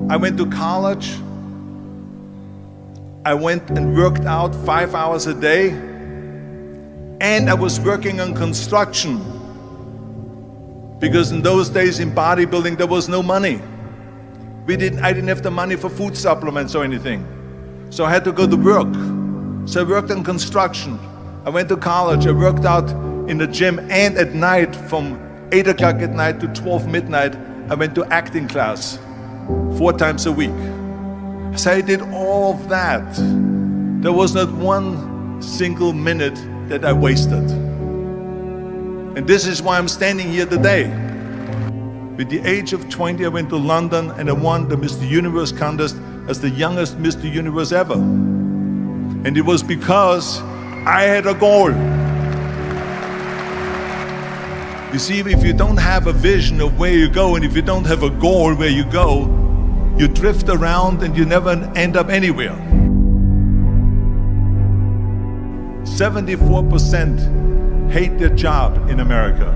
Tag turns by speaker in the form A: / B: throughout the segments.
A: I went to college. I went and worked out 5 hours a day, and I was working on construction, because in those days in bodybuilding there was no money. I didn't have the money for food supplements or anything, so I had to go to work. So I worked on construction. I went to college. I worked out in the gym, and at night from 8 o'clock at night to 12 midnight I went to acting class 4 times a week. So I did all of that. There was not one single minute that I wasted. And this is why I'm standing here today. With the age of 20, I went to London and I won the Mr. Universe contest as the youngest Mr. Universe ever. And it was because I had a goal. You see, if you don't have a vision of where you go, and if you don't have a goal where you go, you drift around and you never end up anywhere. 74% hate their job in America.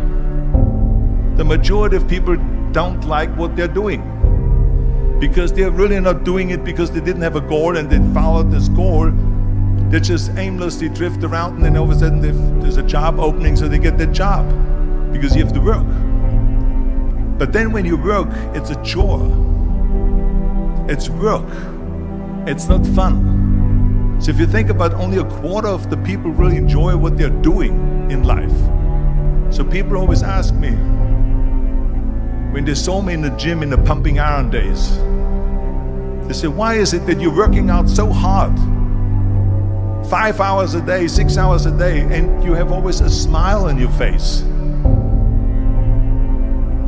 A: The majority of people don't like what they're doing because they're really not doing it because they didn't have a goal and they followed this goal. They just aimlessly drift around, and then all of a sudden there's a job opening, so they get that job because you have to work. But then when you work, it's a chore. It's work. It's not fun. So if you think about, only a quarter of the people really enjoy what they're doing in life. So people always ask me, when they saw me in the gym in the pumping iron days, they say, why is it that you're working out so hard? 5 hours a day, 6 hours a day, and you have always a smile on your face.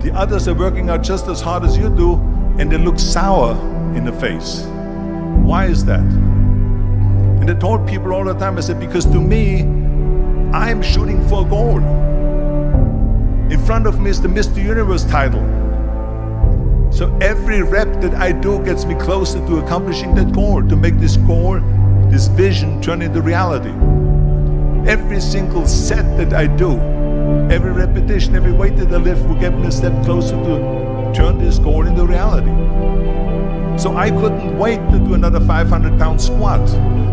A: The others are working out just as hard as you do, and they look sour in the face. Why is that? And I told people all the time, I said, because to me, I'm shooting for a goal. In front of me is the Mr. Universe title. So every rep that I do gets me closer to accomplishing that goal, to make this goal, this vision, turn into reality. Every single set that I do, every repetition, every weight that I lift will get me a step closer to turn this goal into reality. So I couldn't wait to do another 500-pound squat.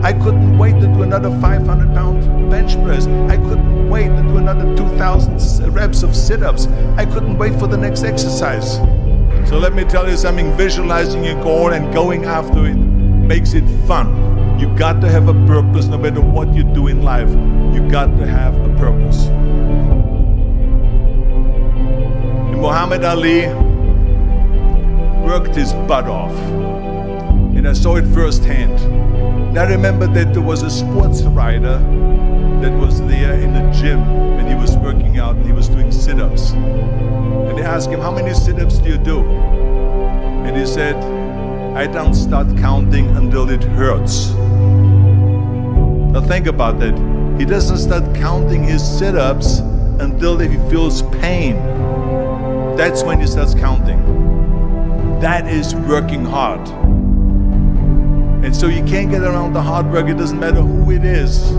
A: I couldn't wait to do another 500-pound bench press. I couldn't wait to do another 2,000 reps of sit-ups. I couldn't wait for the next exercise. So let me tell you something, visualizing your goal and going after it makes it fun. You got to have a purpose no matter what you do in life. You got to have a purpose. And Muhammad Ali worked his butt off, and I saw it firsthand. And I remember that there was a sports writer that was there in the gym when he was working out and he was doing sit-ups. And they asked him, how many sit-ups do you do? And he said, I don't start counting until it hurts. Now think about that. He doesn't start counting his sit-ups until he feels pain. That's when he starts counting. That is working hard. And so you can't get around the hard work. It doesn't matter who it is.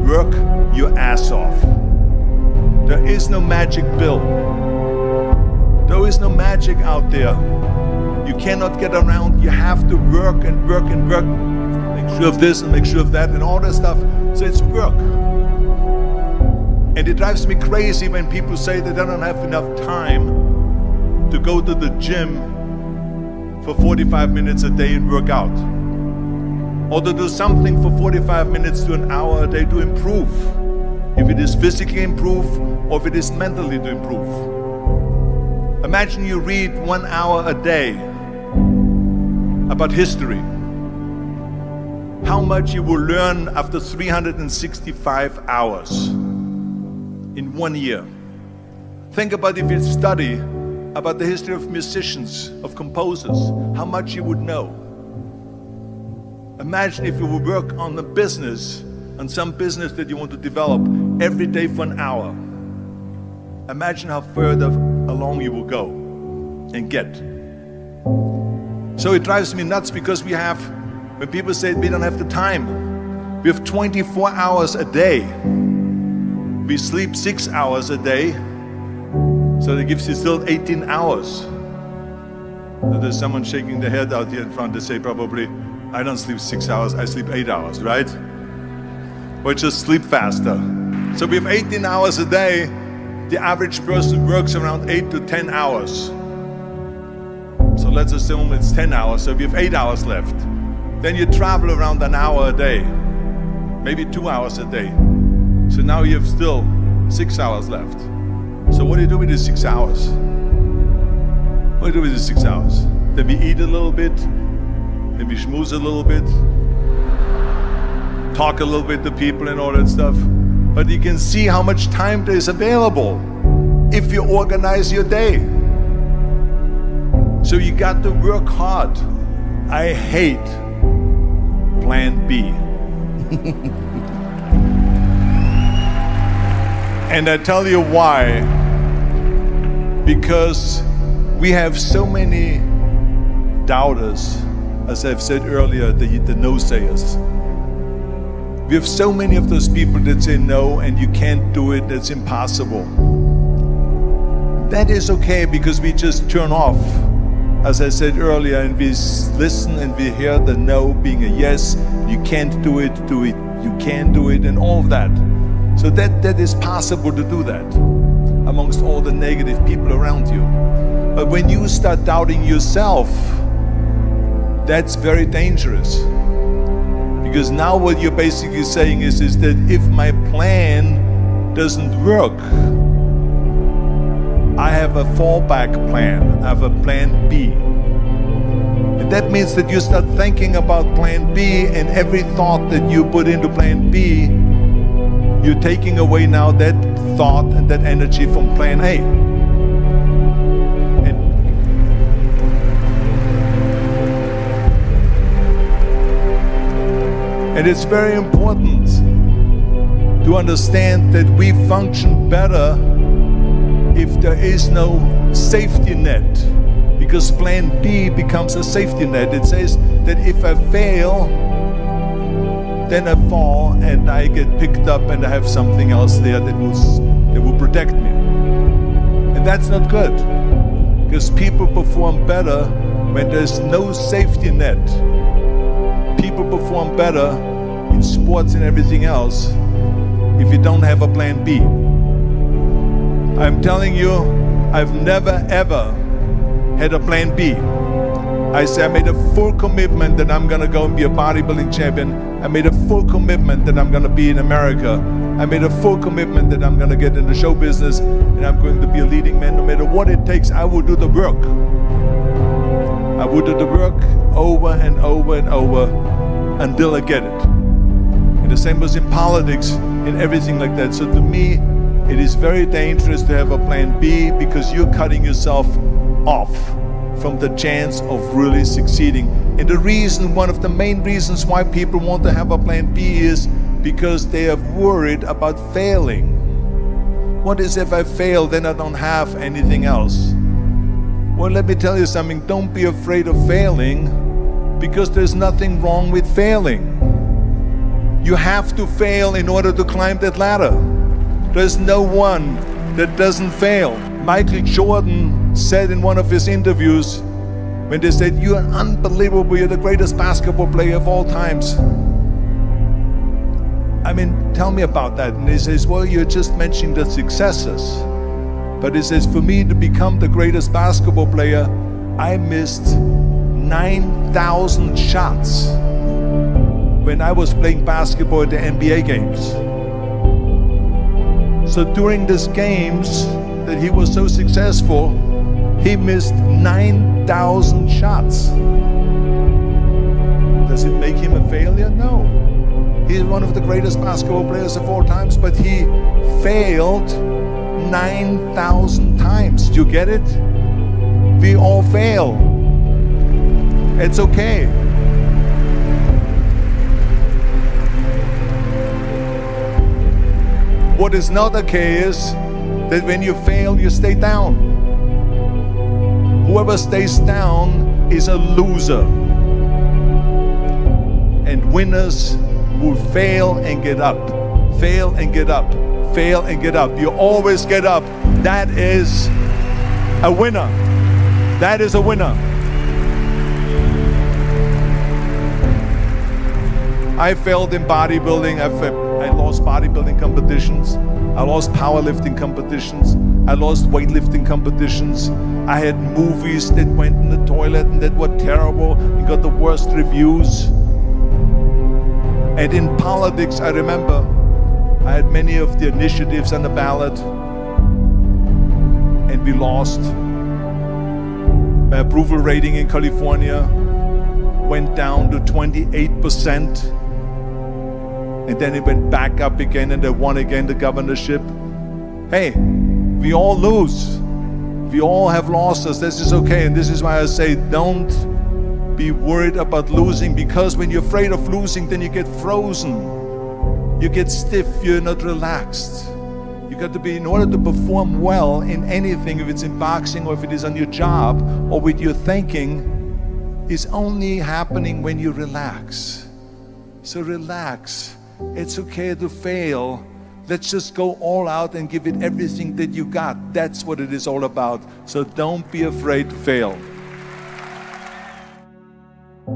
A: Work your ass off. There is no magic pill. There is no magic out there. You cannot get around. You have to work and work and work. Make sure of this and make sure of that and all that stuff. So it's work. And it drives me crazy when people say that they don't have enough time to go to the gym for 45 minutes a day and work out. Or to do something for 45 minutes to an hour a day to improve. If it is physically improve or if it is mentally to improve. Imagine you read 1 hour a day about history. How much you will learn after 365 hours in 1 year. Think about if you study about the history of musicians, of composers, how much you would know. Imagine if you would work on a business, on some business that you want to develop every day for an hour. Imagine how further along you will go and get. So it drives me nuts because we have, when people say we don't have the time, we have 24 hours a day. We sleep 6 hours a day, so that gives you still 18 hours. There's someone shaking their head out here in front. They say probably, I don't sleep 6 hours, I sleep 8 hours, right? Or just sleep faster. So we have 18 hours a day. The average person works around 8 to 10 hours. So let's assume it's 10 hours, so we have 8 hours left. Then you travel around an hour a day, maybe 2 hours a day. So now you have still 6 hours left. So what do you do with these 6 hours? What do you do with these 6 hours? Then we eat a little bit, then we schmooze a little bit, talk a little bit to people and all that stuff. But you can see how much time there is available if you organize your day. So you got to work hard. I hate plan B. And I tell you why. Because we have so many doubters, as I've said earlier, the no-sayers. We have so many of those people that say no and you can't do it, that's impossible. That is okay because we just turn off, as I said earlier, and we listen and we hear the no being a yes. You can't do it, you can do it, and all of that. So that is possible to do that amongst all the negative people around you. But when you start doubting yourself, that's very dangerous. Because now what you're basically saying is that if my plan doesn't work, I have a fallback plan, I have a plan B. And that means that you start thinking about plan B, and every thought that you put into plan B, you're taking away now that thought and that energy from plan A. And it's very important to understand that we function better if there is no safety net, because plan B becomes a safety net. It says that if I fail, then I fall and I get picked up and I have something else there that will protect me. And that's not good, because people perform better when there's no safety net. People perform better in sports and everything else if you don't have a plan B. I'm telling you, I've never ever had a plan B. I made a full commitment that I'm gonna go and be a bodybuilding champion. I made a full commitment that I'm gonna be in America. I made a full commitment that I'm gonna get in the show business and I'm going to be a leading man. No matter what it takes, I will do the work. I will do the work over and over and over until I get it. And the same was in politics and everything like that. So to me, it is very dangerous to have a plan B, because you're cutting yourself off from the chance of really succeeding. And the reason, one of the main reasons why people want to have a plan B is because they are worried about failing. What is if I fail, then I don't have anything else? Well, let me tell you something, don't be afraid of failing, because there's nothing wrong with failing. You have to fail in order to climb that ladder. There's no one that doesn't fail. Michael Jordan said in one of his interviews, when they said, "You're unbelievable, you're the greatest basketball player of all times." I mean, tell me about that. And he says, well, you're just mentioning the successes. But he says, for me to become the greatest basketball player, I missed 9,000 shots when I was playing basketball at the NBA games. So during these games that he was so successful, he missed 9,000 shots. Does it make him a failure? No. He's one of the greatest basketball players of all times, but he failed 9,000 times. Do you get it? We all fail. It's okay. What is not okay is that when you fail, you stay down. Whoever stays down is a loser. And winners will fail and get up, fail and get up, fail and get up. You always get up. That is a winner. That is a winner. I failed in bodybuilding. I lost bodybuilding competitions. I lost powerlifting competitions. I lost weightlifting competitions. I had movies that went in the toilet and that were terrible and got the worst reviews. And in politics, I remember I had many of the initiatives on the ballot, and we lost. My approval rating in California went down to 28%, and then it went back up again, and I won again the governorship. Hey, we all lose. We all have losses. This is okay, and this is why I say don't be worried about losing, because when you're afraid of losing, then you get frozen. You get stiff, you're not relaxed. You got to be, in order to perform well in anything, if it's in boxing or if it is on your job or with your thinking, is only happening when you relax. So relax. It's okay to fail. Let's just go all out and give it everything that you got. That's what it is all about. So don't be afraid to fail.